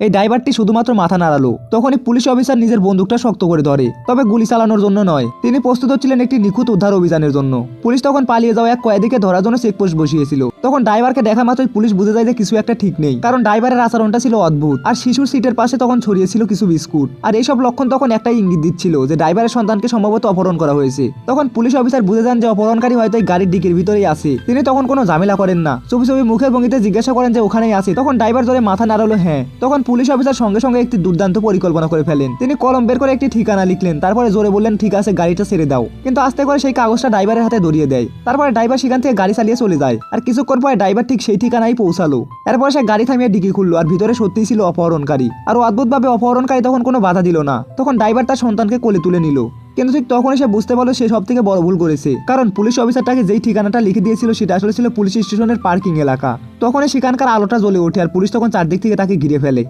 এই ড্রাইভারটি শুধুমাত্র মাথা নাড়ালো। তখনই পুলিশ অফিসার নিজের বন্দুকটা শক্ত করে ধরে, তবে গুলি চালানোর জন্য নয়, তিনি প্রস্তুত ছিলেন একটি নিখুঁত উদ্ধার অভিযানের জন্য। পুলিশ তখন পালিয়ে যাওয়া এক কয়েদিকে ধরার জন্য চেকপোস্ট বসিয়েছিল। তখন ড্রাইভারকে দেখা মাত্রই পুলিশ বুঝে যায় যে কিছু একটা ঠিক নেই, কারণ ড্রাইভারের আচরণটা ছিল অদ্ভুত। আর শিশুর সিটের পাশে তখন ছড়িয়েছিল কিছু বিস্কুট। আর এইসব লক্ষণ তখন একটাই ইঙ্গিত দিচ্ছিল যে ড্রাইভারের সন্তানকে সম্ভবত অপহরণ করা হয়েছে। তখন পুলিশ অফিসার বুঝে যান যে অপহরণকারী হয়তো এই গাড়ির ডিকির ভিতরেই আছে। তিনি তখন কোনো ঝামেলা করেন না, চুপি চুপি মুখের ভঙ্গিতে জিজ্ঞাসা করেন যে ওখানেই আছে। তখন ড্রাইভার জোরে মাথা নাড়ালো হ্যাঁ। তখন পুলিশ অফিসার সঙ্গে সঙ্গে একটি দুর্দান্ত পরিকল্পনা করে ফেলেন। তিনি কলম বের করে একটি ঠিকানা লিখলেন, তারপরে জোরে বললেন ঠিক আছে গাড়িটা ছেড়ে দাও। কিন্তু আস্তে করে সেই কাগজটা ড্রাইভারের হাতে ধরিয়ে দেয়। তারপরে ড্রাইভার সেখান থেকে গাড়ি চালিয়ে চলে যায়। আর কিছুক্ষণ পরে ড্রাইভার ঠিক সেই ঠিকানায় পৌঁছালো। এরপর সে গাড়ি থামিয়ে ডিকি খুললো, আর ভিতরে সত্যিই ছিল অপহরণকারী। আর অদ্ভুতভাবে অপহরণকারী তখন কোনো বাধা দিল না। তখন ড্রাইভার তার সন্তানকে কোলে তুলে নিল। কিন্তু ঠিক তখনই সে বুঝতে পারলো সে সব থেকে বড় ভুল করেছে, কারণ পুলিশ অফিসারটাকে যেই ঠিকানাটা লিখে দিয়েছিল সেটা আসলে ছিল পুলিশ স্টেশনের পার্কিং এলাকা। তখনই সেখানকার আলোটা জ্বলে ওঠে, আর পুলিশ তখন চারদিক থেকে তাকে ঘিরে ফেলে।